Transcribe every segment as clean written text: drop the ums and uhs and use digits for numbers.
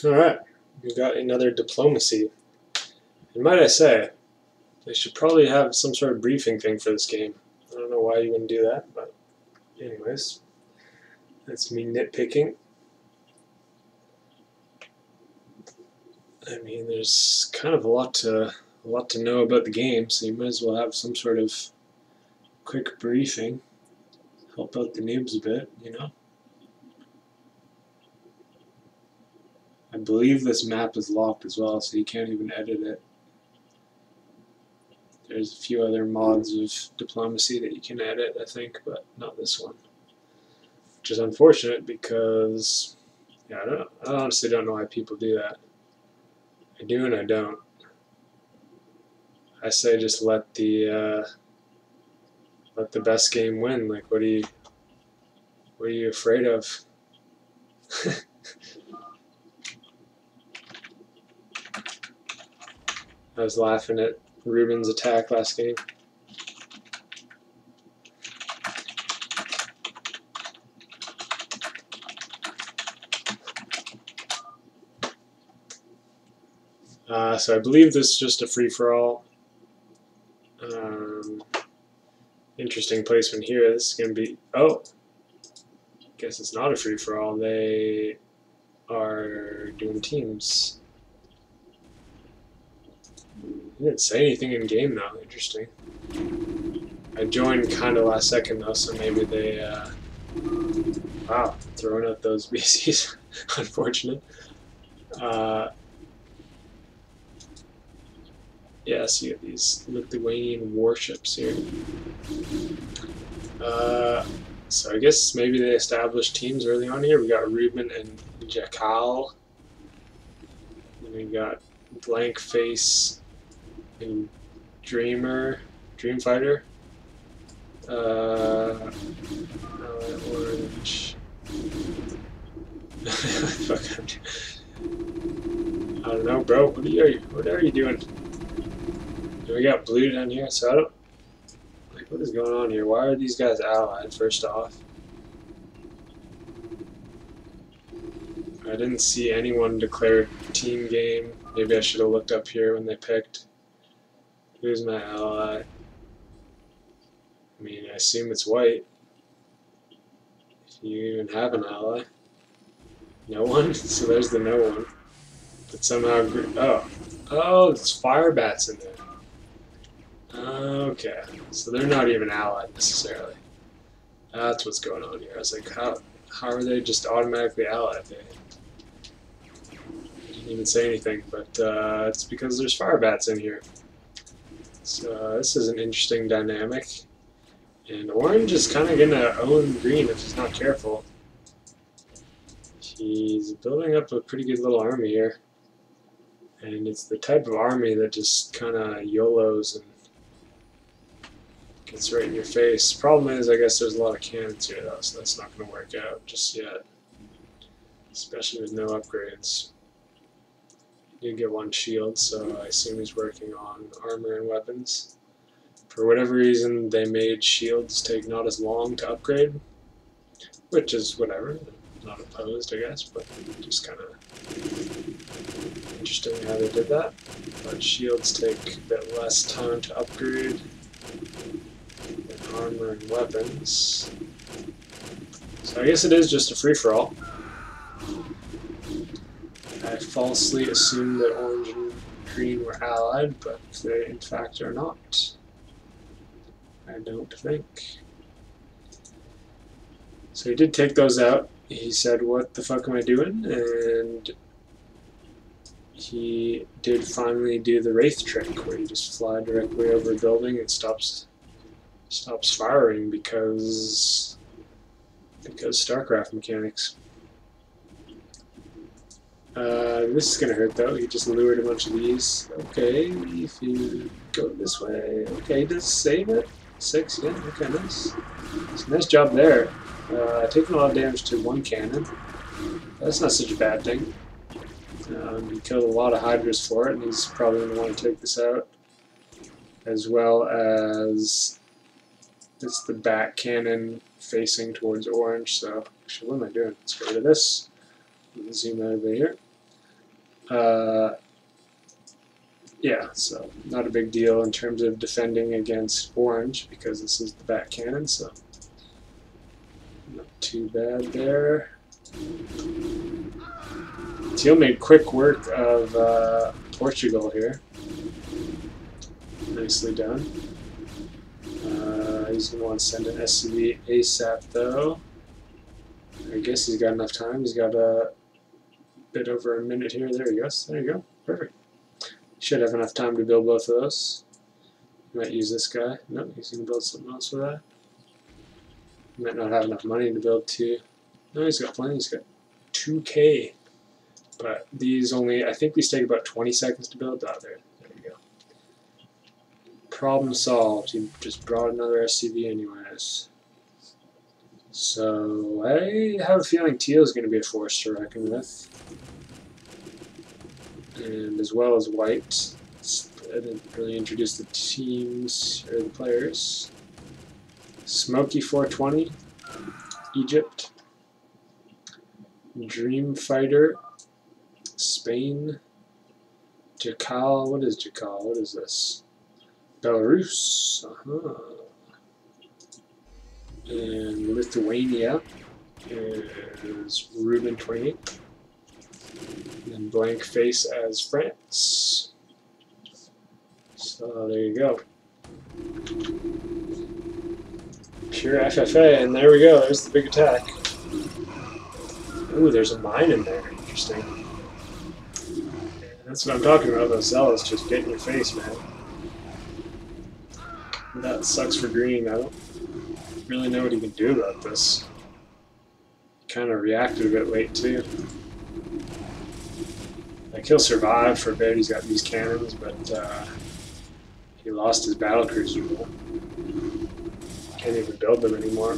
Alright, we got another diplomacy. And might I say, they should probably have some sort of briefing thing for this game. I don't know why you wouldn't do that, but anyways, that's me nitpicking. I mean, there's kind of a lot to know about the game, so you might as well have some sort of quick briefing. Help out the noobs a bit, you know? I believe this map is locked as well, so you can't even edit it. There's a few other mods of diplomacy that you can edit, I think, but not this one. Which is unfortunate because, yeah, I honestly don't know why people do that. I do and I don't. I say just let the best game win. Like, what are you afraid of? I was laughing at Ruben's attack last game. So I believe this is just a free-for-all. Interesting placement here. This is going to be... Oh! Guess it's not a free-for-all. They are doing teams. He didn't say anything in game though. Interesting. I joined kind of last second though, so maybe they. Wow, throwing out those BCs. Unfortunate. Yeah, so you have these Lithuanian warships here. So I guess maybe they established teams early on here. We got Ruben and Jakal. And we got Blank Face and Dreamfighter. Orange. Fuck. I don't know, bro. What are you doing? We got blue down here, so I don't. Like, what is going on here? Why are these guys allied, first off? I didn't see anyone declare team game. Maybe I should have looked up here when they picked. Who's my ally? I mean, I assume it's white. If you even have an ally. No one? So there's the no one. But somehow... Oh, it's fire bats in there. Okay. So they're not even allied, necessarily. That's what's going on here. I was like, how are they just automatically allied? They didn't even say anything, but it's because there's fire bats in here. So this is an interesting dynamic. And orange is kind of going to own green if he's not careful. He's building up a pretty good little army here. And it's the type of army that just kind of YOLOs and gets right in your face. Problem is, I guess there's a lot of cannons here though, so that's not going to work out just yet. Especially with no upgrades. You get one shield, so I assume he's working on armor and weapons. For whatever reason, they made shields take not as long to upgrade, which is whatever. Not opposed, I guess, but just kind of interesting how they did that. But shields take a bit less time to upgrade than armor and weapons. So I guess it is just a free-for-all. I falsely assumed that orange and green were allied, but they in fact are not. I don't think. So he did take those out. He said, "What the fuck am I doing?" And he did finally do the Wraith trick, where you just fly directly over a building and stops firing because StarCraft mechanics. This is gonna hurt though. He just lured a bunch of these. Okay, if you go this way. Okay, he does save it. 6, yeah, okay, nice. So nice job there. Taking a lot of damage to one cannon. That's not such a bad thing. He killed a lot of Hydras for it, and he's probably going to want to take this out. As well as it's the bat cannon facing towards orange, so actually what am I doing? Let's get rid of this. Zoom out of here. Yeah, so not a big deal in terms of defending against orange because this is the back cannon, so not too bad there. Teal made quick work of Portugal here. Nicely done. He's going to want to send an SCV ASAP though. I guess he's got enough time. He's got a bit over a minute here. There he goes. There you go. Perfect. Should have enough time to build both of those. Might use this guy. No, he's going to build something else for that. Might not have enough money to build two. No, he's got plenty. He's got 2K. But these only, I think these take about 20 seconds to build. There you go. Problem solved. He just brought another SCV anyways. So I have a feeling Teal is going to be a force to reckon with. And as well as white. I didn't really introduce the teams or the players. Smoky 420, Egypt. Dream Fighter, Spain. Jakal, what is Jakal? What is this? Belarus. And Lithuania is Ruben 28. And Blank Face as France. So there you go. Pure FFA, and there we go. There's the big attack. Ooh, there's a mine in there. Interesting. That's what I'm talking about. Those zealots just get in your face, man. That sucks for green. I don't really know what he can do about this. Kind of reacted a bit late too. Like he'll survive for a bit. He's got these cannons, but he lost his battle cruiser. Can't even build them anymore.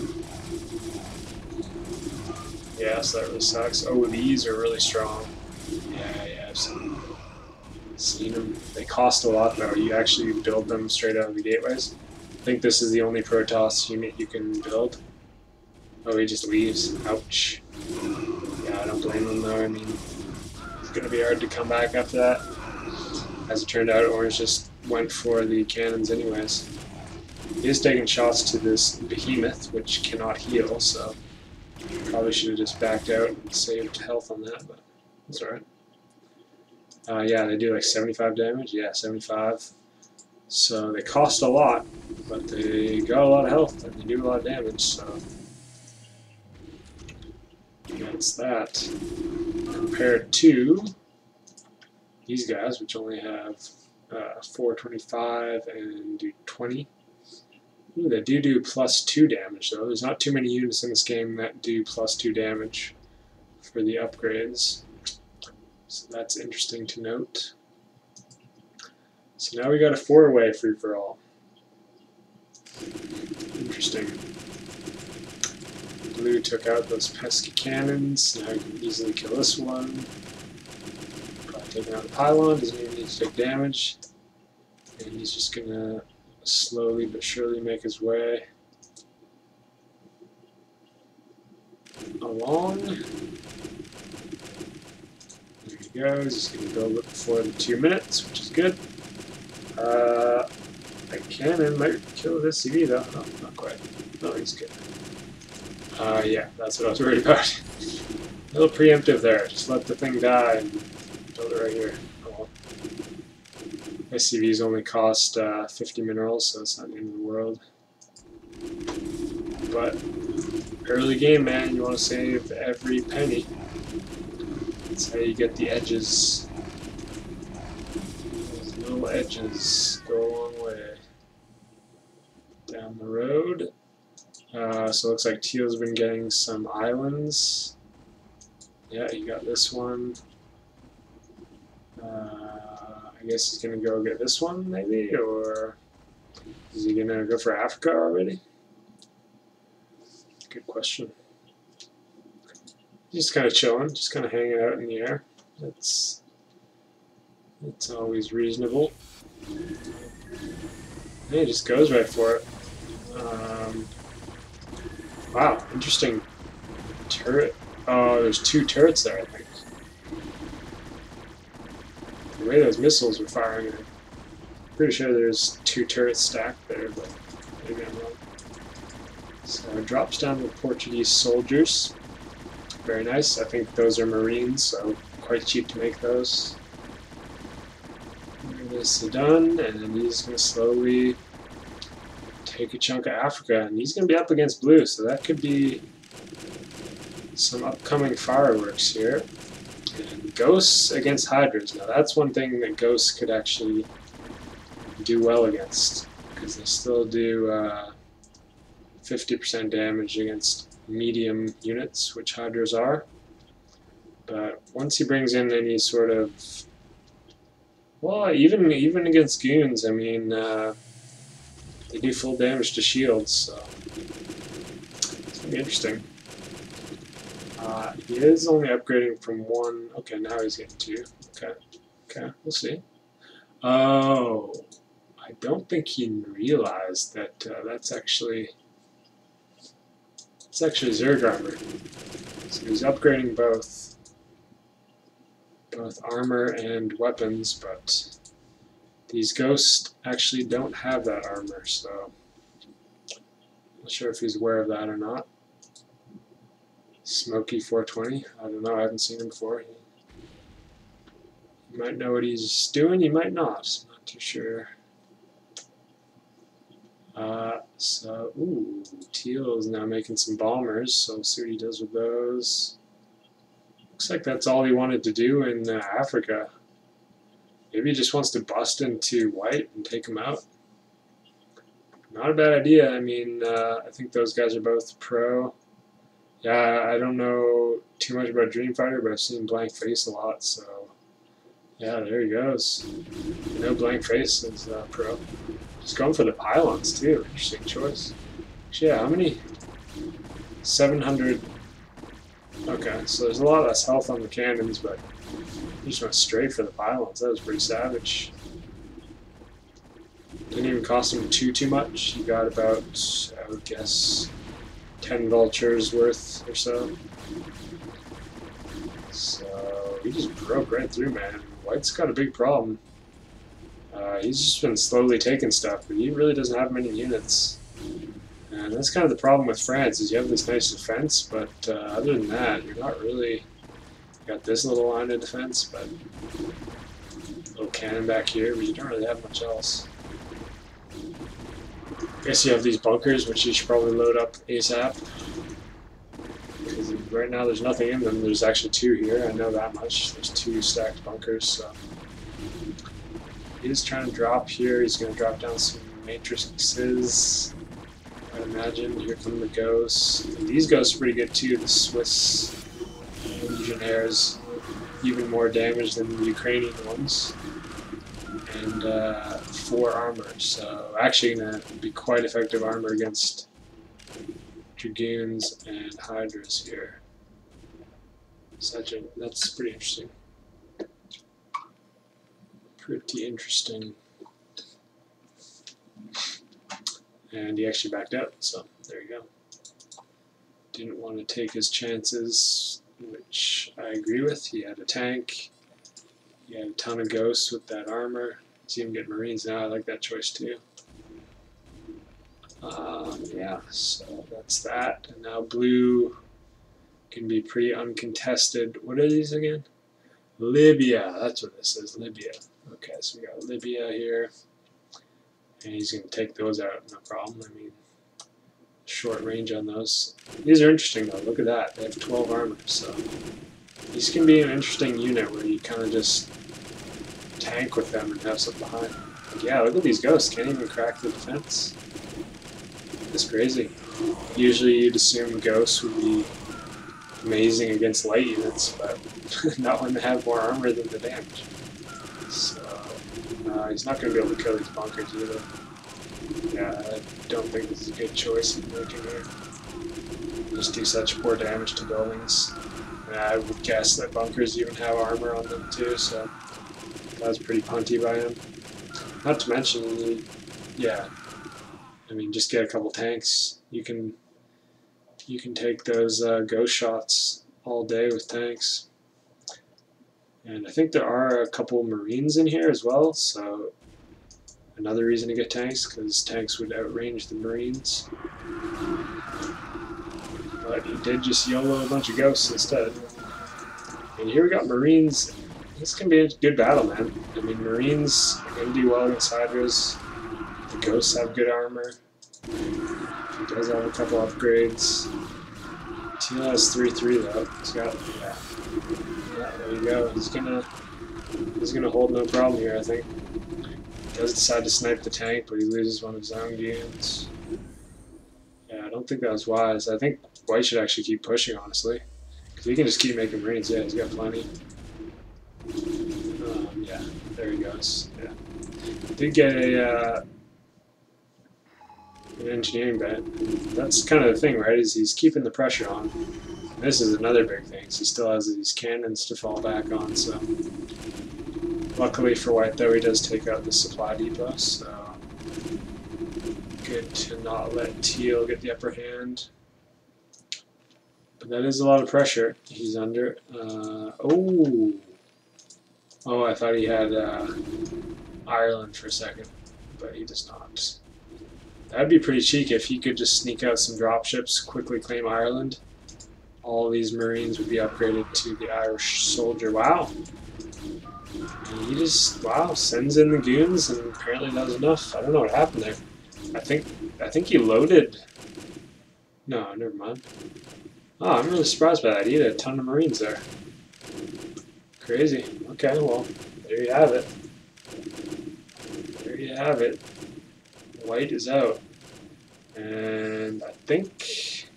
Yeah, so that really sucks. Oh, these are really strong. Yeah, I've seen them. They cost a lot though. You actually build them straight out of the gateways. I think this is the only Protoss unit you can build. Oh, he just leaves. Ouch. Yeah, I don't blame him though. I mean, it's going to be hard to come back after that. As it turned out, Orange just went for the cannons anyways. He is taking shots to this behemoth, which cannot heal, so probably should have just backed out and saved health on that, but that's alright. Yeah, they do like 75 damage. Yeah, 75. So they cost a lot, but they got a lot of health and they do a lot of damage, so that's that. Compared to these guys, which only have 425 and do 20. Ooh, they do +2 damage though. There's not too many units in this game that do +2 damage for the upgrades. So that's interesting to note. So now we got a 4-way free-for-all. Interesting. Blue took out those pesky cannons. Now you can easily kill this one. Probably taking out the pylon. Doesn't even need to take damage. And he's just gonna slowly but surely make his way along. There he goes. He's going to build it before the 2 minutes, which is good. That cannon might kill this CV though. No, not quite. No, he's good. Yeah, that's what I was worried about. A little preemptive there. Just let the thing die and build it right here. Oh well. SCVs only cost 50 minerals, so it's not the end of the world. But early game, man, you want to save every penny. That's how you get the edges. Those little edges go a long way. Down the road. So it looks like Teal's been getting some islands. Yeah, you got this one. I guess he's going to go get this one, maybe? Or is he going to go for Africa already? Good question. Just kind of chilling, just kind of hanging out in the air. It's always reasonable. And he just goes right for it. Wow, interesting turret. Oh, there's 2 turrets there, I think. The way those missiles were firing, I'm pretty sure there's 2 turrets stacked there, but maybe I'm wrong. So it drops down the Portuguese soldiers. Very nice. I think those are Marines, so quite cheap to make those. This is done, and he's going to slowly take a chunk of Africa, and he's going to be up against blue, so that could be some upcoming fireworks here. And ghosts against hydras. Now that's one thing that ghosts could actually do well against, because they still do 50% damage against medium units, which hydras are. But once he brings in any sort of, well, even against goons, I mean, they do full damage to shields, so it's gonna be interesting. He is only upgrading from 1. Okay, now he's getting 2. Okay, we'll see. Oh, I don't think he realized that that's actually Zerg armor. So he's upgrading both armor and weapons, but these ghosts actually don't have that armor, so I'm not sure if he's aware of that or not. Smokey 420, I don't know, I haven't seen him before. He might know what he's doing, he might not. Not too sure. Ooh, Teal is now making some bombers, so we'll see what he does with those. Looks like that's all he wanted to do in Africa. Maybe he just wants to bust into white and take them out. Not a bad idea. I mean, I think those guys are both pro. Yeah, I don't know too much about Dreamfighter, but I've seen Blank Face a lot, so yeah, there he goes. No Blank Face is pro. Just going for the pylons too. Interesting choice. Actually, yeah, how many? 700. Okay, so there's a lot less health on the cannons, but he just went straight for the pylons. That was pretty savage. Didn't even cost him too much. He got about, I would guess, 10 vultures worth or so. So he just broke right through, man. White's got a big problem. He's just been slowly taking stuff, but he really doesn't have many units. And that's kind of the problem with France, is you have this nice defense, but other than that, you're not really... You got this little line of defense, but a little cannon back here, but you don't really have much else. I guess you have these bunkers, which you should probably load up ASAP. Because right now there's nothing in them. There's actually 2 here, I know that much. There's 2 stacked bunkers, so... He's trying to drop here. He's going to drop down some matrices. I'd imagine. Here come the ghosts. And these ghosts are pretty good too. The Swiss Legionnaires, even more damage than the Ukrainian ones. And 4 armor. So actually going to be quite effective armor against Dragoons and Hydras here. That's pretty interesting. Pretty interesting. And he actually backed out, so there you go. Didn't want to take his chances, which I agree with. He had a tank. He had a ton of ghosts with that armor. He's even getting Marines now. I like that choice too. Yeah, so that's that. And now blue can be pretty uncontested. What are these again? Libya. That's what this is, Libya. Okay, so we got Libya here. And he's going to take those out, no problem. I mean, short range on those. These are interesting though, look at that. They have 12 armor, so these can be an interesting unit where you kind of just tank with them and have something behind. Like, yeah, look at these ghosts, can't even crack the defense. It's crazy. Usually you'd assume ghosts would be amazing against light units, but not when they have more armor than the damage. So, he's not going to be able to kill these bunkers either. Yeah, I don't think this is a good choice in making here. Just do such poor damage to buildings. And I would guess that bunkers even have armor on them too, so that was pretty punty by him. Not to mention, yeah, I mean, just get a couple tanks. You can take those ghost shots all day with tanks. And I think there are a couple Marines in here as well, so another reason to get tanks, because tanks would outrange the Marines. But he did just YOLO a bunch of ghosts instead. And here we got Marines. This can be a good battle, man. I mean, Marines are going to do well against Hydras. The ghosts have good armor. He does have a couple upgrades. Teal has 3-3 though. He's got, yeah, there you go. He's gonna hold no problem here, I think. He does decide to snipe the tank, but he loses one of his own goons. Yeah, I don't think that was wise. I think White should actually keep pushing, honestly. Because he can just keep making Marines. Yeah, he's got plenty. Yeah, there he goes. Yeah. Did get an engineering bet. That's kind of the thing, right? Is he's keeping the pressure on. And this is another big thing. So he still has these cannons to fall back on. So luckily for White, though, he does take out the supply depot. So good to not let Teal get the upper hand. But that is a lot of pressure. He's under. Oh, I thought he had Ireland for a second, but he does not. That'd be pretty cheeky if he could just sneak out some dropships, quickly claim Ireland. All these Marines would be upgraded to the Irish soldier. Wow. And he just, wow, sends in the goons and apparently does enough. I don't know what happened there. I think he loaded. No, never mind. Oh, I'm really surprised by that. He had a ton of Marines there. Crazy. Okay, well, there you have it. There you have it. White is out. And I think,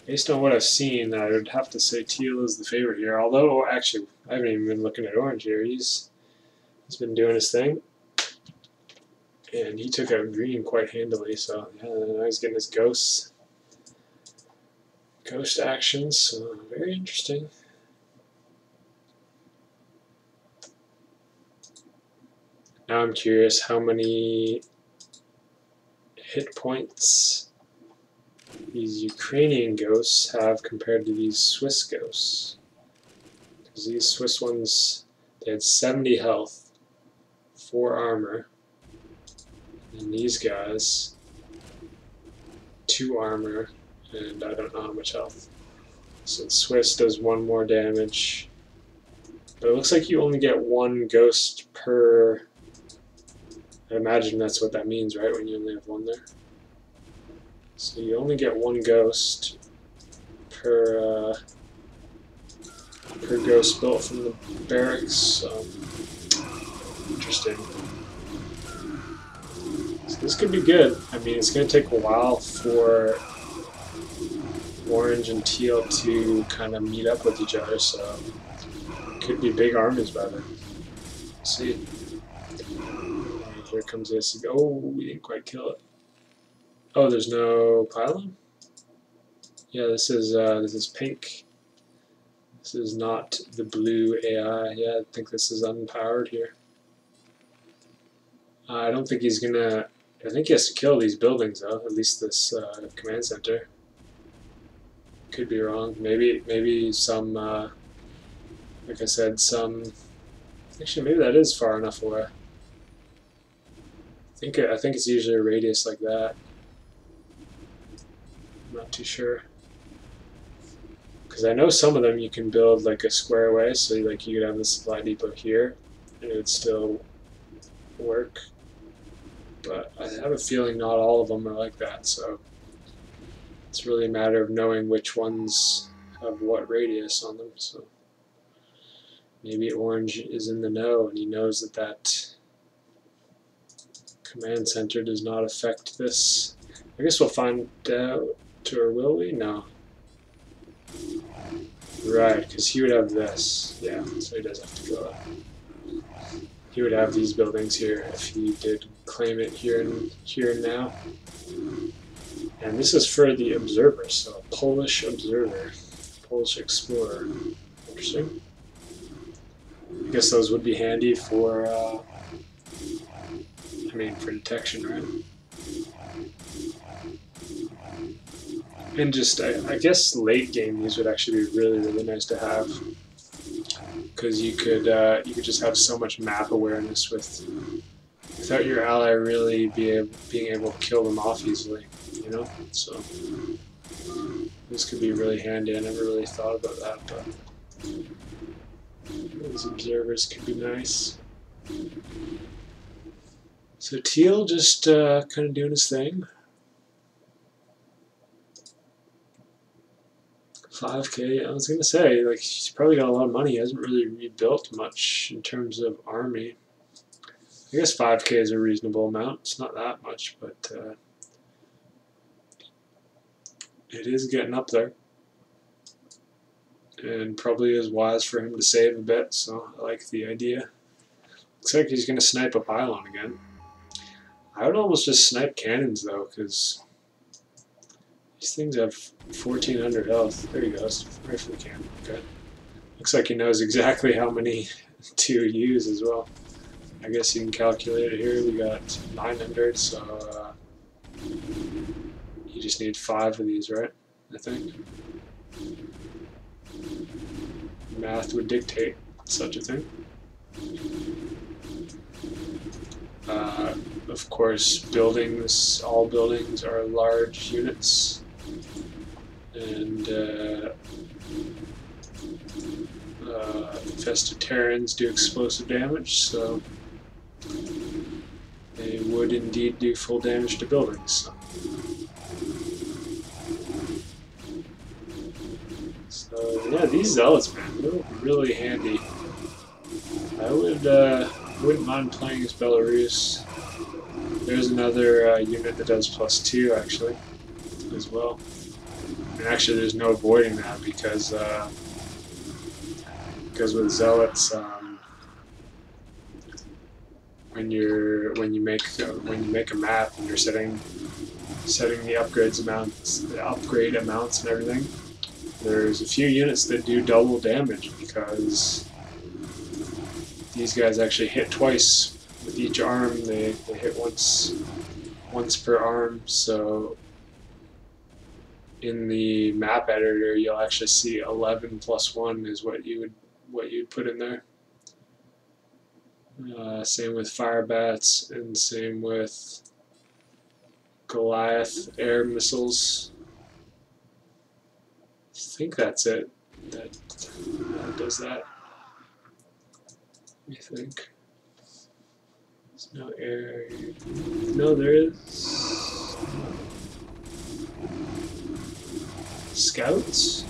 based on what I've seen, I would have to say Teal is the favorite here. Although, actually, I haven't even been looking at Orange here. He's been doing his thing. And he took out Green quite handily, so yeah, now he's getting his ghost actions, so very interesting. Now I'm curious how many hit points these Ukrainian ghosts have compared to these Swiss ghosts. Because these Swiss ones, they had 70 health, 4 armor, and these guys, 2 armor, and I don't know how much health. So the Swiss does 1 more damage, but it looks like you only get 1 ghost per. I imagine that's what that means, right? When you only have 1 there. So you only get 1 ghost per ghost built from the barracks. So interesting. So this could be good. I mean, it's going to take a while for Orange and Teal to kind of meet up with each other, so it could be big armies by then. Let's see. And here comes this. Oh, we didn't quite kill it. Oh, there's no pylon? Yeah, this is pink. This is not the blue AI. Yeah, I think this is unpowered here. I don't think he's gonna. I think he has to kill these buildings though. At least this command center. Could be wrong. Maybe some. Like I said, some. Actually, maybe that is far enough away. I think it's usually a radius like that. I'm not too sure. Because I know some of them you can build like a square away, so like you could have the supply depot here, and it would still work. But I have a feeling not all of them are like that, so it's really a matter of knowing which ones have what radius on them. So maybe Orange is in the know, and he knows that that command center does not affect this. I guess we'll find out, or will we? No. Right, because he would have this. Yeah, so he does have to go up. He would have these buildings here if he did claim it here and now. And this is for the observer, so a Polish observer, Polish explorer. Interesting. I guess those would be handy for, for detection, right? And just, I guess late game these would actually be really, really nice to have. because you could just have so much map awareness without your ally really being able to kill them off easily, you know. So this could be really handy. I never really thought about that, but those observers could be nice. So Teal just kind of doing his thing. 5K, I was gonna say, like, he's probably got a lot of money. He hasn't really rebuilt much in terms of army. I guess 5K is a reasonable amount. It's not that much, but it is getting up there. And probably is wise for him to save a bit, so I like the idea. Looks like he's gonna snipe a pylon again. I would almost just snipe cannons though, because these things have 1400 health. There he goes. Right for the cannon. Okay. Looks like he knows exactly how many to use as well. I guess you can calculate it here. We got 900, so you just need 5 of these, right? I think. Math would dictate such a thing. Of course, buildings, all buildings are large units, and infested Terrans do explosive damage, so they would indeed do full damage to buildings. So yeah, these zealots, man, they're really handy. I wouldn't mind playing as Belarus. There's another unit that does +2 actually, as well. And actually, there's no avoiding that because with zealots, when you make a map and you're setting the upgrade amounts and everything, there's a few units that do double damage because these guys actually hit twice with each arm. They hit once per arm. So in the map editor, you'll actually see 11 + 1 is what you'd put in there. Same with fire bats and same with Goliath air missiles. I think that's it. That does that. I think. There's no air. No, there is. Scouts?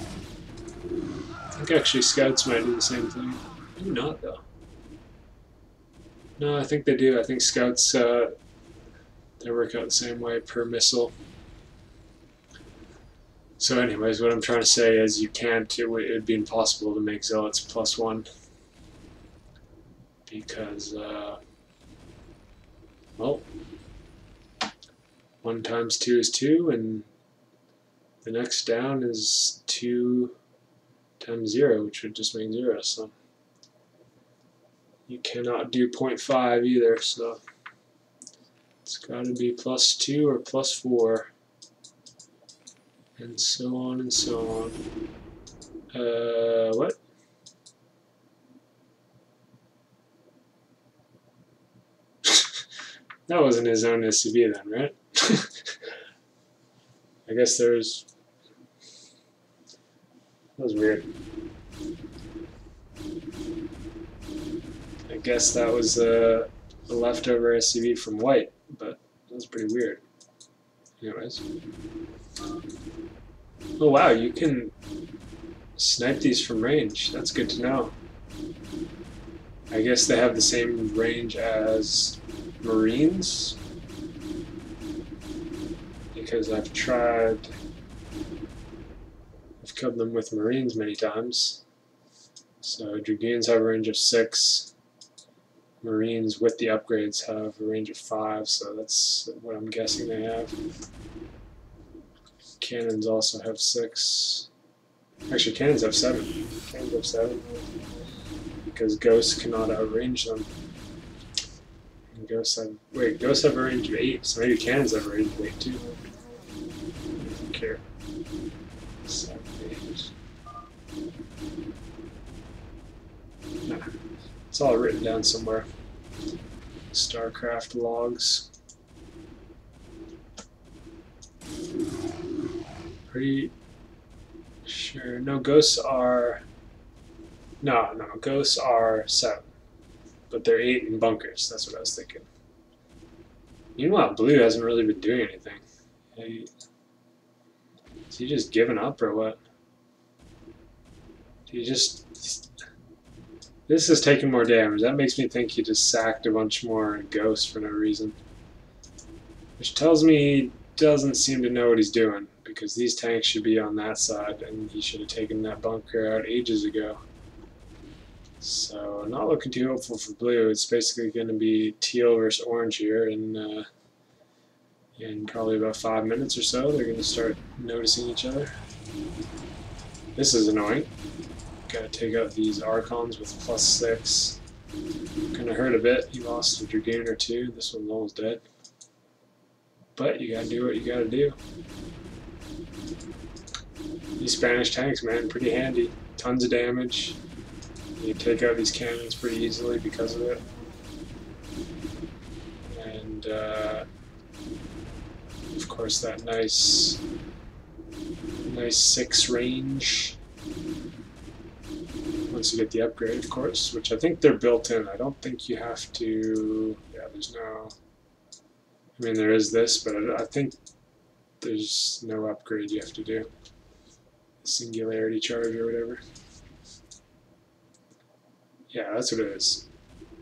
I think actually scouts might do the same thing. Maybe not though. No, I think they do. I think scouts, they work out the same way per missile. So anyways, what I'm trying to say is it would be impossible to make zealots +1. Because, well, 1 × 2 is 2, and the next down is 2 × 0, which would just make 0, so you cannot do 0.5 either, so it's got to be +2 or +4, and so on and so on. What? That wasn't his own SCV then, right? I guess there's... That was weird. I guess that was a leftover SCV from White, but that was pretty weird. Anyways. Oh wow, you can snipe these from range. That's good to know. I guess they have the same range as Marines, because I've killed them with Marines many times. So Dragoons have a range of 6, Marines with the upgrades have a range of 5, so that's what I'm guessing they have. Cannons also have 6. Actually, cannons have 7. Cannons have 7 because ghosts cannot outrange them. Ghosts have a range of 8, so maybe cannons have a range of 8 too. I don't care. 7, 8. It's all written down somewhere. StarCraft logs. Pretty sure. No, ghosts are. No, ghosts are 7. But they're 8 in bunkers. That's what I was thinking. Meanwhile, blue hasn't really been doing anything. Is he just giving up or what? He just. This is taking more damage. That makes me think he just sacked a bunch more ghosts for no reason. Which tells me he doesn't seem to know what he's doing, because these tanks should be on that side, and he should have taken that bunker out ages ago. So, not looking too hopeful for blue. It's basically going to be teal versus orange here, and in probably about 5 minutes or so, they're going to start noticing each other. This is annoying. Gotta take out these Archons with +6. Gonna hurt a bit. He lost a Dragoon or 2. This one's almost dead. But you gotta do what you gotta do. These Spanish tanks, man, pretty handy. Tons of damage. You can take out these cannons pretty easily because of it. And, of course, that nice 6 range. Once you get the upgrade, of course, which I think they're built in. I don't think you have to. Yeah, there's no. I mean, there is this, but I think there's no upgrade you have to do. Singularity charge or whatever. Yeah, that's what it is.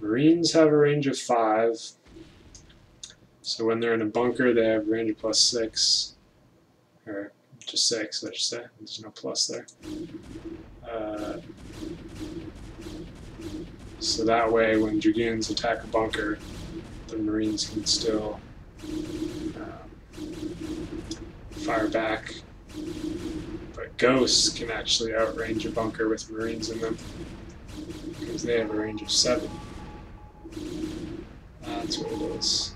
Marines have a range of 5. So when they're in a bunker, they have a range of +6. Or just 6, I should say. There's no plus there. So that way, when Dragoons attack a bunker, the Marines can still fire back. But Ghosts can actually outrange a bunker with Marines in them, because they have a range of 7. That's what it is.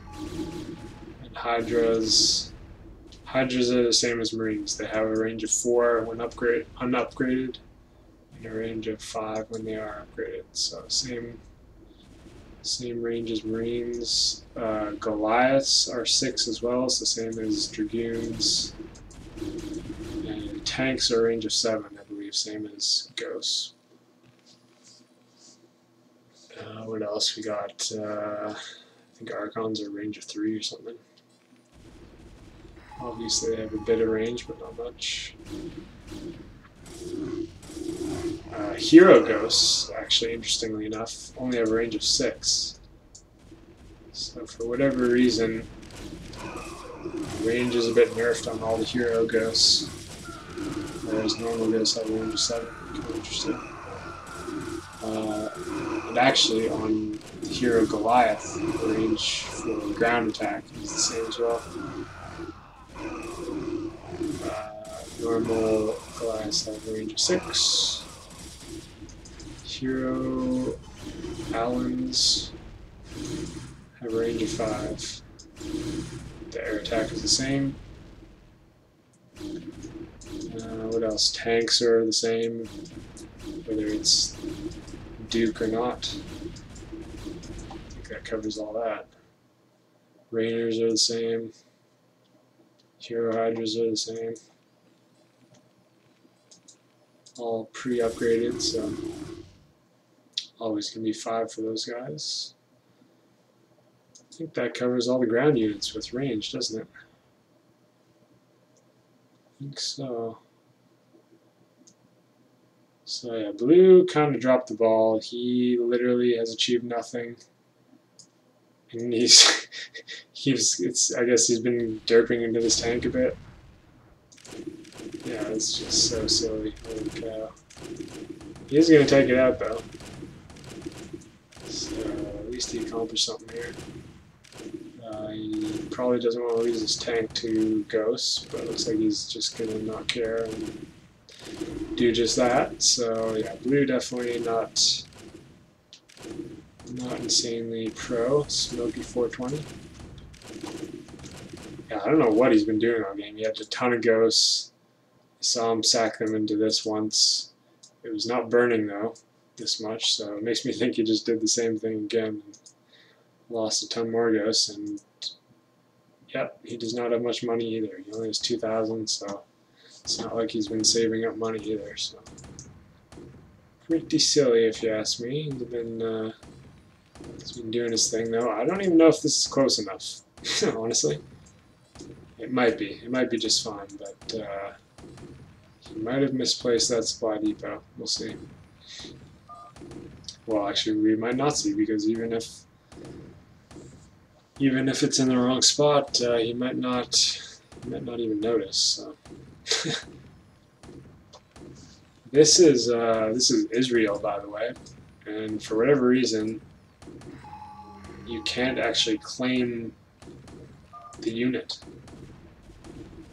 And Hydras are the same as Marines. They have a range of 4 when unupgraded, and a range of 5 when they are upgraded. So same range as Marines. Goliaths are 6 as well, so same as Dragoons. And tanks are a range of 7, I believe, same as Ghosts. What else we got? I think Archons are a range of 3 or something. Obviously they have a bit of range, but not much. Hero Ghosts, actually, interestingly enough, only have a range of 6. So for whatever reason, range is a bit nerfed on all the Hero Ghosts, whereas normal Ghosts have a range of 7. Kind of interesting. And actually, on the Hero Goliath, the range for ground attack is the same as well. Normal Goliaths have a range of 6. Hero Allens have a range of 5. The air attack is the same. What else? Tanks are the same, whether it's Duke or not. I think that covers all that. Rainers are the same. Hero Hydras are the same. All pre-upgraded, so always going to be 5 for those guys. I think that covers all the ground units with range, doesn't it? I think so. So yeah, blue kind of dropped the ball. He literally has achieved nothing. And I guess he's been derping into this tank a bit. Yeah, it's just so silly. Holy cow. He is going to take it out, though. So, at least he accomplished something here. He probably doesn't want to lose his tank to Ghosts, but it looks like he's just going to not care and do just that. So, yeah, blue definitely not insanely pro. Smoky 420. Yeah, I don't know what he's been doing all game. He had a ton of Ghosts. I saw him sack them into this once. It was not burning, though. this much, so it makes me think he just did the same thing again and lost a ton more ghosts. And yep, he does not have much money either. He only has 2,000, so it's not like he's been saving up money either. So pretty silly, if you ask me. He's been doing his thing though. I don't even know if this is close enough, honestly. It might be. It might be just fine, but he might have misplaced that supply depot. We'll see. Well, actually, we might not see, because even if it's in the wrong spot, he might not even notice. So. This is Israel, by the way, and for whatever reason, you can't actually claim the unit.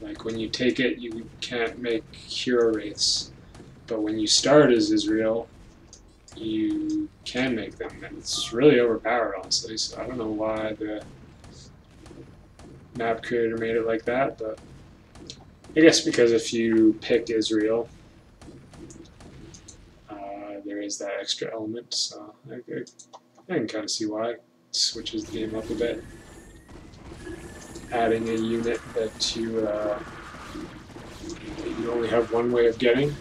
Like when you take it, you can't make hero wraiths, but when you start as Israel, you can make them, and it's really overpowered, honestly. So I don't know why the map creator made it like that, but I guess because if you pick Israel, there is that extra element. So I can kind of see why it switches the game up a bit, adding a unit that you only have one way of getting,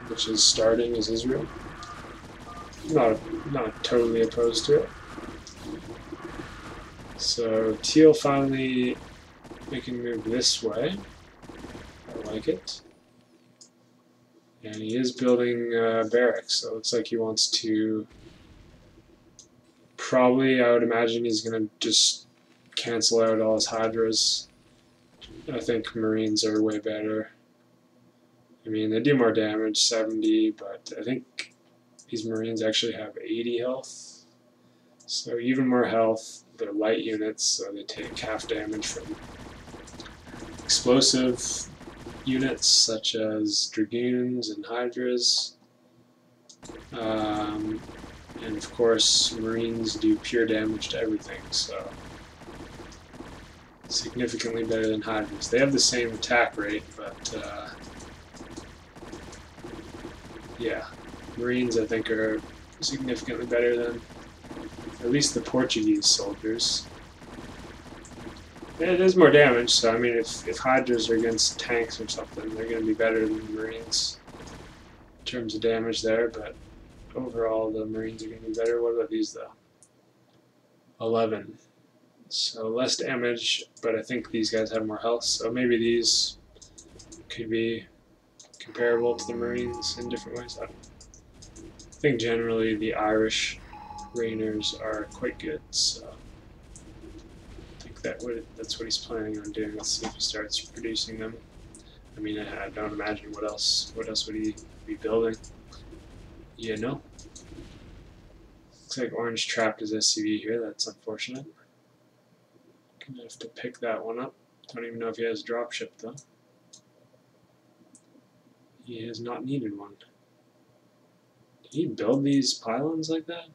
which is starting as Israel. Not totally opposed to it. So Teal finally making a move this way. I like it. And he is building barracks, so it looks like he wants to probably, I would imagine he's going to just cancel out all his Hydras. I think Marines are way better. I mean, they do more damage, 70, but I think these Marines actually have 80 health. So even more health. They're light units, so they take half damage from explosive units such as Dragoons and Hydras. And of course, Marines do pure damage to everything, so significantly better than Hydras. They have the same attack rate, but yeah, Marines I think are significantly better than at least the Portuguese soldiers. It is more damage, so I mean, if Hydras are against tanks or something, they're going to be better than the Marines in terms of damage there, but overall the Marines are going to be better. What about these though? 11. So less damage, but I think these guys have more health, so maybe these could be comparable to the Marines in different ways. I think generally the Irish Rainers are quite good, so that's what he's planning on doing. Let's see if he starts producing them. I mean, I don't imagine what else would he be building? You know? Looks like Orange trapped his SCV here. That's unfortunate. Gonna have to pick that one up. Don't even know if he has a dropship though. He has not needed one. Did he build these pylons like that?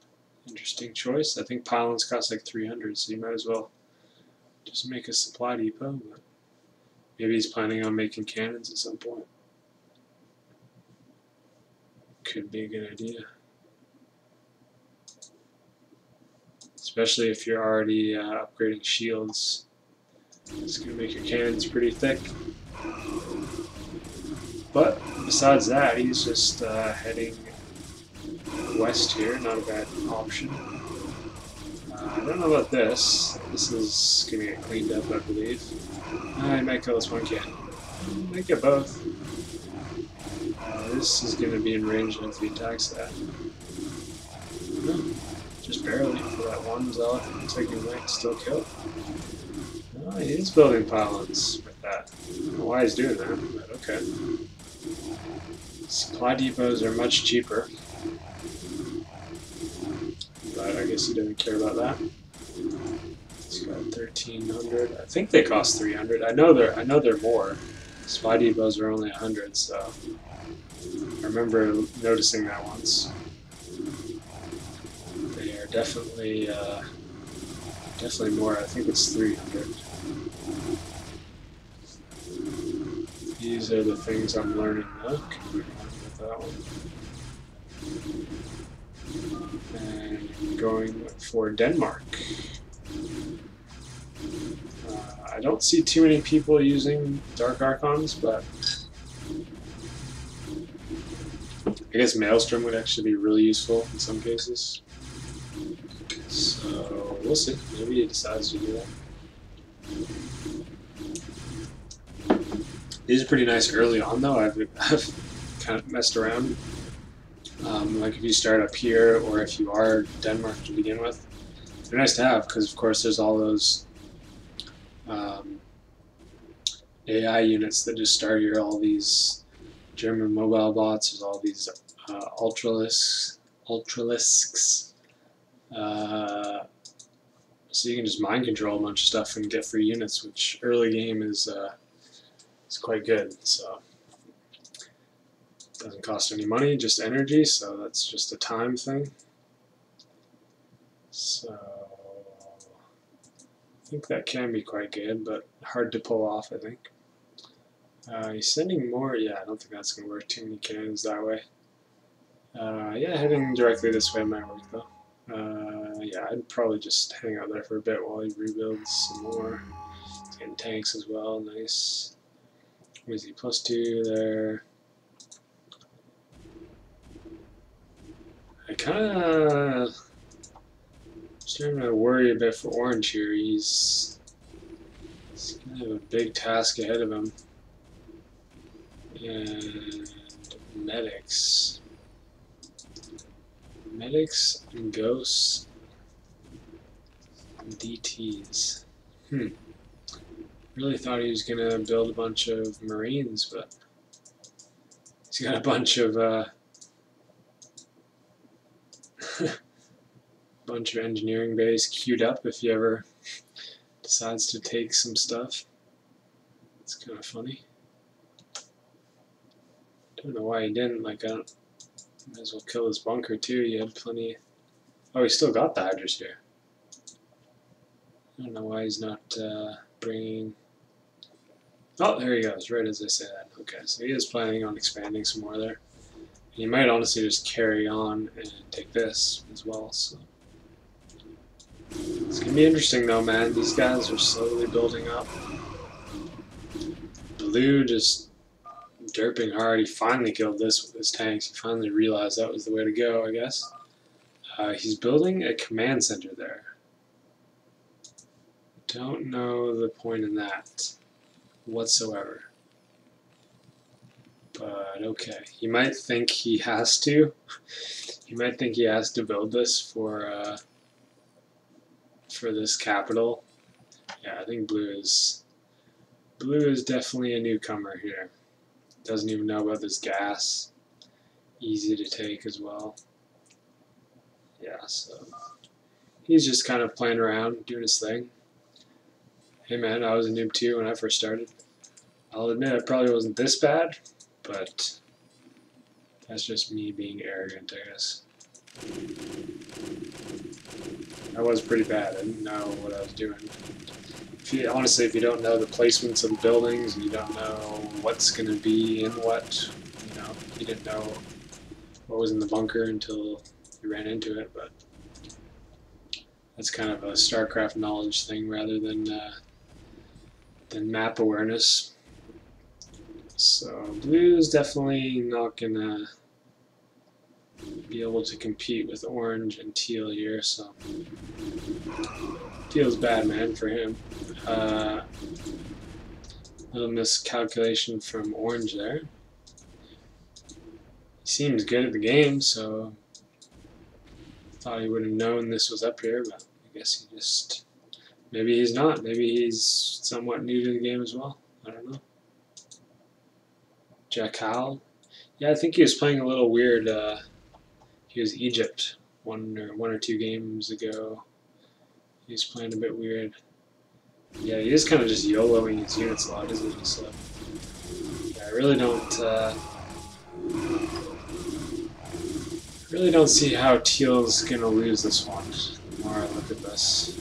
Interesting choice. I think pylons cost like 300, so you might as well just make a supply depot, but maybe he's planning on making cannons at some point. Could be a good idea. Especially if you're already upgrading shields. It's going to make your cannons pretty thick. But besides that, he's just heading west here. Not a bad option. I don't know about this. This is going to get cleaned up, I believe. I might kill this one cannon. Might get both. This is going to be in range if he attacks that. No, just barely for that one zealot. Looks like he might still kill. No, he is building pylons with that. I don't know why he's doing that, but okay. Supply depots are much cheaper. But I guess he doesn't care about that. He's got 1,300. I think they cost 300. I know they're more. Supply depots are only 100, so I remember noticing that once. They are definitely more. I think it's 300. These are the things I'm learning now. With that one. And going for Denmark. I don't see too many people using Dark Archons, but I guess Maelstrom would actually be really useful in some cases. So we'll see. Maybe he decides to do that. These are pretty nice early on, though. I've kind of messed around. Like if you start up here, or if you are Denmark to begin with, they're nice to have because, of course, there's all those AI units that just start here. All these German mobile bots. There's all these Ultralisks. So you can just mind control a bunch of stuff and get free units, which early game is quite good. So it doesn't cost any money, just energy. So that's just a time thing. So I think that can be quite good, but hard to pull off, I think. He's sending more. Yeah, I don't think that's going to work. Too many cannons that way. Yeah, heading directly this way might work, though. Yeah, I'd probably just hang out there for a bit while he rebuilds some more. He's getting tanks as well. Nice. What is he? +2 there. I kind of starting to worry a bit for Orange here. He's going to have a big task ahead of him. And medics. Medics and ghosts and DTs. Really thought he was going to build a bunch of Marines, but he's got a bunch of engineering bays queued up if he ever decides to take some stuff. It's kind of funny. Don't know why he didn't. Like, might as well kill his bunker too. He had plenty. Oh, he still got the Hydras here. I don't know why he's not bringing. Oh, there he goes. Right as I say that. Okay, so he is planning on expanding some more there. He might honestly just carry on and take this as well. So it's gonna be interesting though, man. These guys are slowly building up. Blue just derping hard. He finally killed this with his tanks. He finally realized that was the way to go, I guess. He's building a command center there. Don't know the point in that whatsoever. But okay. He might think he has to. He might think he has to build this for this capital. Yeah, I think blue is definitely a newcomer here. Doesn't even know about this gas. Easy to take as well. Yeah, so he's just kind of playing around, doing his thing. Hey man, I was a noob too when I first started. I'll admit I probably wasn't this bad, but that's just me being arrogant, I guess. I was pretty bad. I didn't know what I was doing. Honestly, if you don't know the placements of the buildings, and you don't know what's going to be in what, you didn't know what was in the bunker until you ran into it, but that's kind of a StarCraft knowledge thing rather than map awareness. So blue is definitely not going to be able to compete with orange and teal here, so teal's bad, man, for him. Little miscalculation from orange there. He seems good at the game, so thought he would have known this was up here, but I guess he just, maybe he's not. Maybe he's somewhat new to the game as well. I don't know. Jackal. Yeah, I think he was playing a little weird. He was Egypt one or two games ago. He was playing a bit weird. Yeah, he is kind of just YOLOing his units a lot, isn't he? So yeah, I really don't see how teal's gonna lose this one. The more I look at this.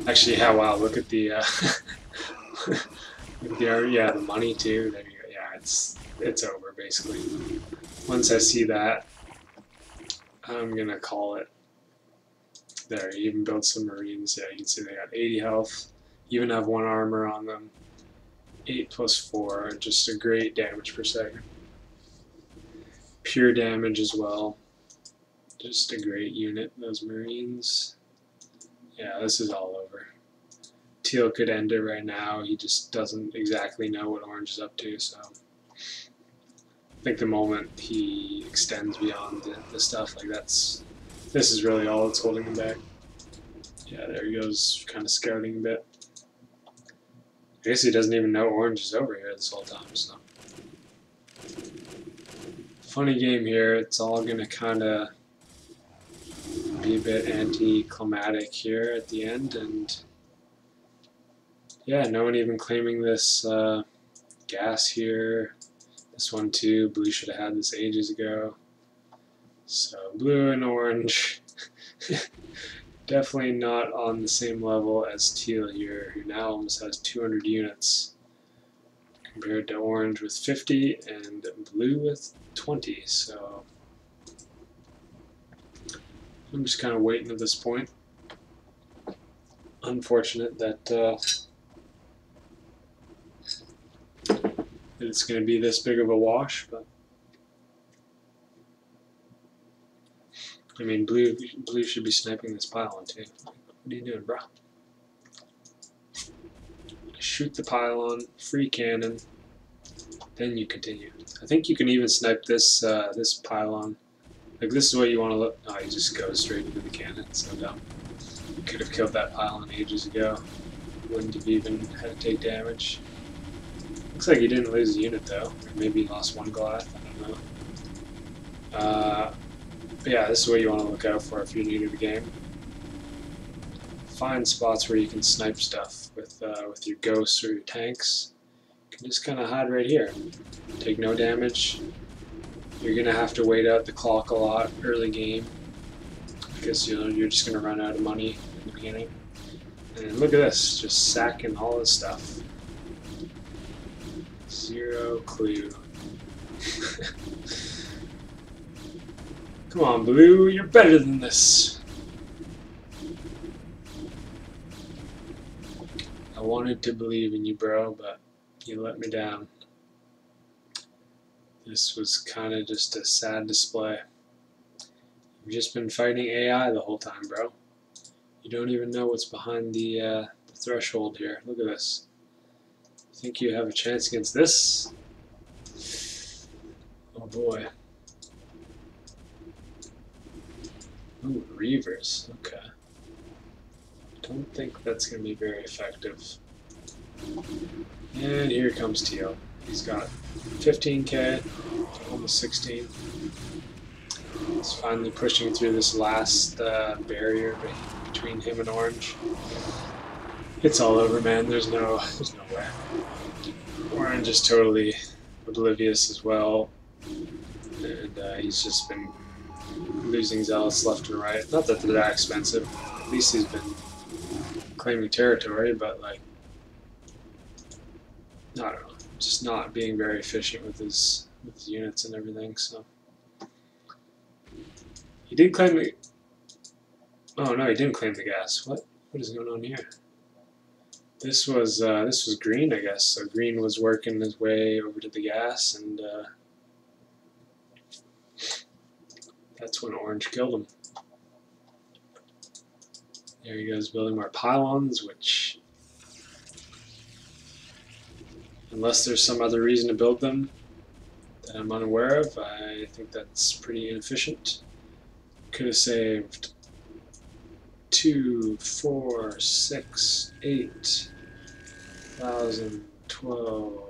Actually, wow! Look at the the money too. There you go. Yeah, it's over basically. Once I see that, I'm gonna call it. There, you even build some Marines. Yeah, you can see they got 80 health. Even have 1 armor on them. 8 plus 4, just a great damage per second. Pure damage as well. Just a great unit, those Marines. Yeah, this is all over. Teal could end it right now. He just doesn't exactly know what Orange is up to, so I think the moment he extends beyond the stuff, like this is really all that's holding him back. Yeah, there he goes, kind of scouting a bit. I guess he doesn't even know Orange is over here this whole time, so. Funny game here. It's all going to kind of be a bit anticlimactic here at the end, and yeah, no one even claiming this gas here. This one too. Blue should have had this ages ago. So blue and orange definitely not on the same level as teal here, who now almost has 200 units compared to orange with 50 and blue with 20. So I'm just kind of waiting at this point. Unfortunate that it's going to be this big of a wash, but I mean, blue should be sniping this pylon too. What are you doing, bro? Shoot the pylon, free cannon, then you continue. I think you can even snipe this this pylon. Like, this is what you want to look. Oh, he just goes straight into the cannon. So dumb. You could have killed that pylon ages ago. Wouldn't have even had to take damage. Looks like he didn't lose a unit though. Or maybe he lost 1 Goliath. I don't know. But yeah, this is what you want to look out for if you're new to the game. Find spots where you can snipe stuff with your ghosts or your tanks. You can just kind of hide right here. Take no damage. You're going to have to wait out the clock a lot early game because you're just going to run out of money in the beginning. And look at this, just sacking all this stuff. Zero clue. Come on, blue, you're better than this. I wanted to believe in you, bro, but you let me down. This was kind of just a sad display. You've just been fighting AI the whole time, bro. You don't even know what's behind the threshold here. Look at this. Think you have a chance against this? Oh boy. Ooh, Reavers. Okay. Don't think that's going to be very effective. And here comes Teal. He's got 15k, almost 16. He's finally pushing through this last barrier between him and Orange. It's all over, man. There's no way. Orange is totally oblivious as well, and he's just been losing zealots left and right. Not that they're that expensive. At least he's been claiming territory, but like, I don't know, just not being very efficient with his units and everything. So he did claim the. Oh no, he didn't claim the gas. What is going on here? This was green, I guess. So green was working his way over to the gas, and that's when orange killed him. There he goes, building more pylons, which, unless there's some other reason to build them that I'm unaware of, I think that's pretty inefficient. Could have saved 2, 4, 6, 8, 1,000, 12,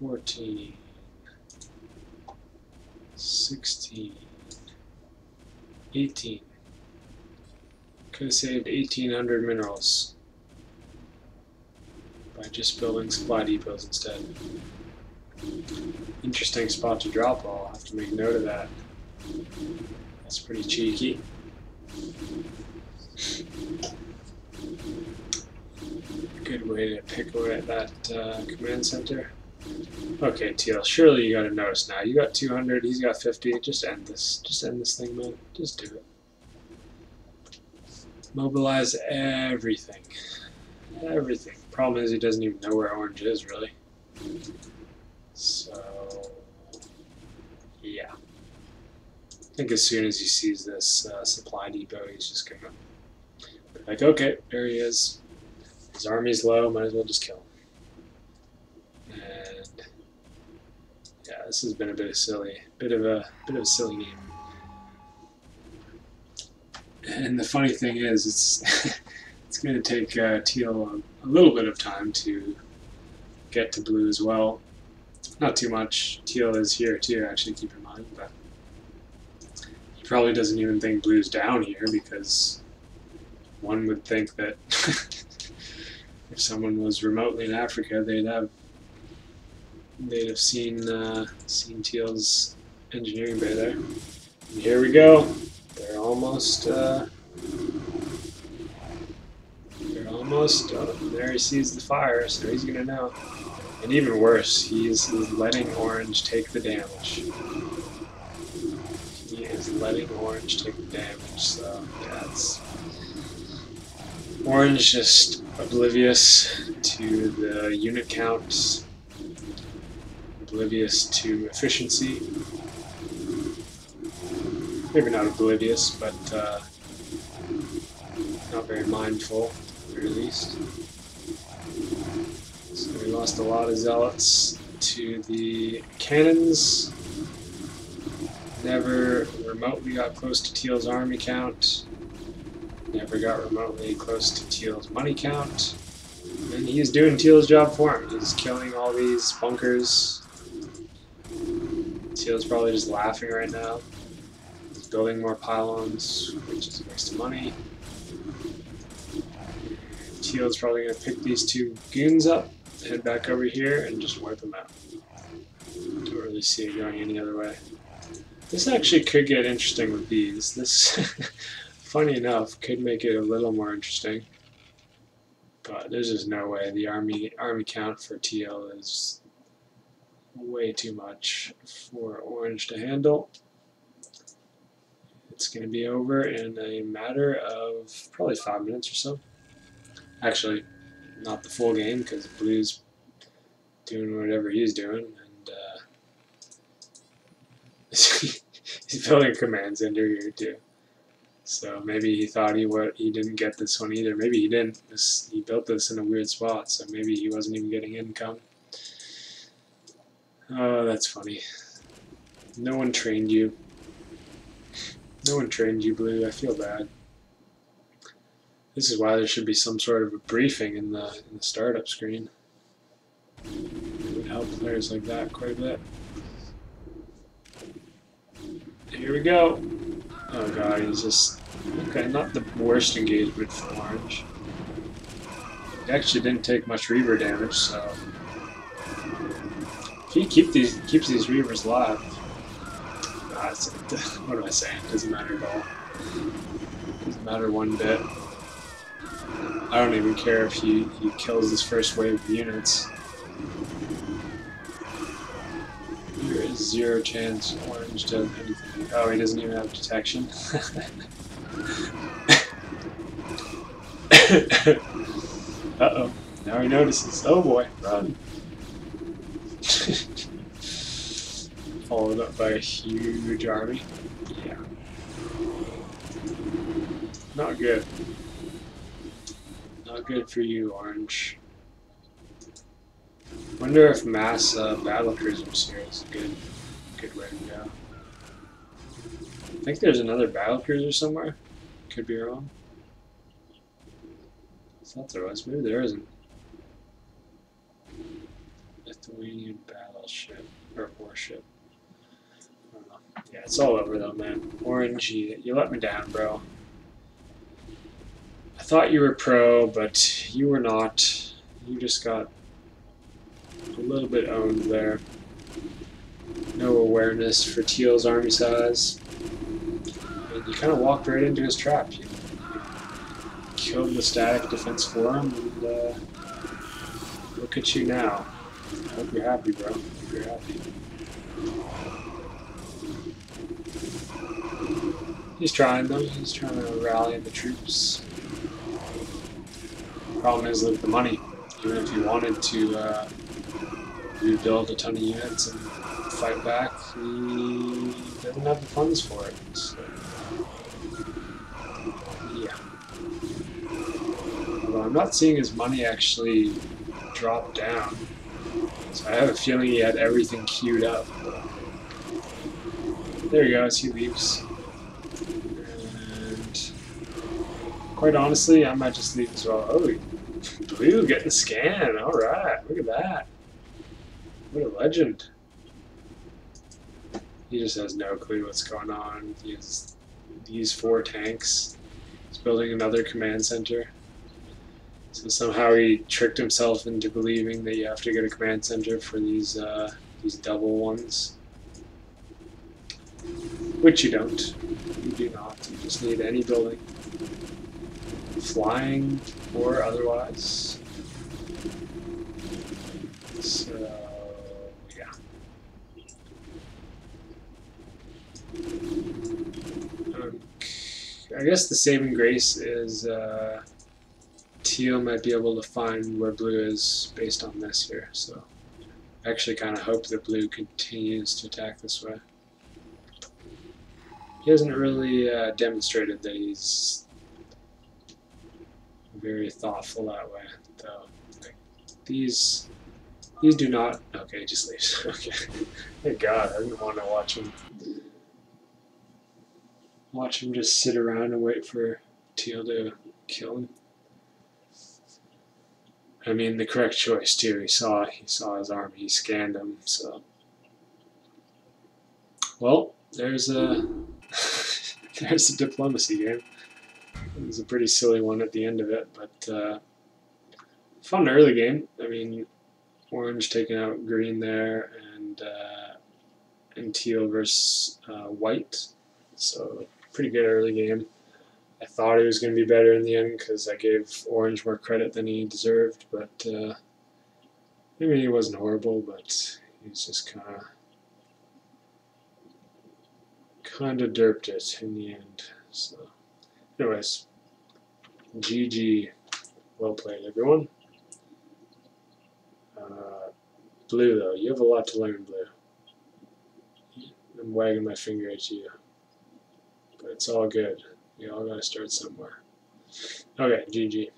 14, 16, 18. Could have saved 1,800 minerals by just building supply depots instead. Interesting spot to drop. I'll have to make note of that. That's pretty cheeky. Good way to pick away at that command center. Okay, Teal, surely you gotta notice now. You got 200, he's got 50. Just end this. Just end this thing, man. Just do it. Mobilize everything. Everything. Problem is he doesn't even know where orange is, really. So, yeah. I think as soon as he sees this supply depot, he's just gonna be like, okay, there he is. His army's low, might as well just kill him. And yeah, this has been a bit of a silly game. And the funny thing is, it's it's going to take Teal a little bit of time to get to blue as well. Not too much. Teal is here too, actually, keep in mind, but he probably doesn't even think blue's down here, because one would think that if someone was remotely in Africa, they'd have seen Teal's engineering bay there. And here we go. They're almost there. He sees the fire, so he's gonna know. And even worse, he's letting orange take the damage. He is letting orange take the damage. So yeah, it's orange just oblivious to the unit count, oblivious to efficiency. Maybe not oblivious, but not very mindful, at the very least. So we lost a lot of zealots to the cannons. Never remotely got close to Teal's army count. Never got remotely close to Teal's money count. And he's doing Teal's job for him. He's killing all these bunkers. Teal's probably just laughing right now. He's building more pylons, which is a waste of money. Teal's probably going to pick these two goons up, head back over here, and just wipe them out. Don't really see it going any other way. This actually could get interesting with these. This, funny enough, could make it a little more interesting. But there's just no way. The army count for Teal is way too much for orange to handle. It's going to be over in a matter of probably 5 minutes or so. Actually, not the full game, because blue's doing whatever he's doing, and he's building a command center here too. So maybe he thought he didn't get this one either. Maybe he didn't. He built this in a weird spot, so maybe he wasn't even getting income. Oh, that's funny. No one trained you. No one trained you, Blue. I feel bad. This is why there should be some sort of a briefing in the startup screen. It would help players like that quite a bit. Here we go. Oh god, he's just... Okay, not the worst engagement for orange. He actually didn't take much Reaver damage, so... If he keeps these Reavers alive... what am I saying? Doesn't matter at all. Doesn't matter one bit. I don't even care if he kills this first wave of units. There is zero chance orange does anything. Oh, he doesn't even have detection. Uh-oh. Now he notices. Oh boy, run. Followed up by a huge army. Yeah. Not good. Not good for you, orange. Wonder if mass battle cruisers here is a good way to go. I think there's another battle cruiser somewhere. Could be wrong. I thought there was. Maybe there isn't. Lithuanian battleship or warship. I don't know. Yeah, it's all over though, man. Orange, you let me down, bro. I thought you were pro, but you were not. You just got a little bit owned there. No awareness for Teal's army size. And you kind of walked right into his trap. You killed the static defense for him, and look at you now. I hope you're happy, bro. I hope you're happy. He's trying though. He's trying to rally the troops. Problem is with the money. Even if you wanted to rebuild a ton of units and fight back, he doesn't have the funds for it. So, yeah. Although I'm not seeing his money actually drop down. So I have a feeling he had everything queued up. There he goes, he leaves. And quite honestly, I might just leave as well. Oh, Blue getting the scan. Alright, look at that. What a legend. He just has no clue what's going on. He has these 4 tanks. He's building another command center. So somehow he tricked himself into believing that you have to get a command center for these double ones. Which you don't. You do not. You just need any building. Flying or otherwise. So, yeah. I guess the saving grace is Teal might be able to find where Blue is based on this here. So I actually kind of hope that Blue continues to attack this way. He hasn't really demonstrated that he's very thoughtful that way, though. Like, these do not. Okay, he just leaves. Okay, thank God. I didn't want to watch him just sit around and wait for Teal to kill him. I mean, the correct choice too. He saw his army. He scanned him. So, well, there's a there's a diplomacy game. It was a pretty silly one at the end of it, but fun early game. I mean, orange taking out green there, and teal versus white. So pretty good early game. I thought it was going to be better in the end because I gave orange more credit than he deserved, but I mean, he wasn't horrible, but he was just kind of derped it in the end. So, anyways, GG. Well played, everyone. Blue, though, you have a lot to learn, Blue. I'm wagging my finger at you, but it's all good. We all got to start somewhere. Okay, GG.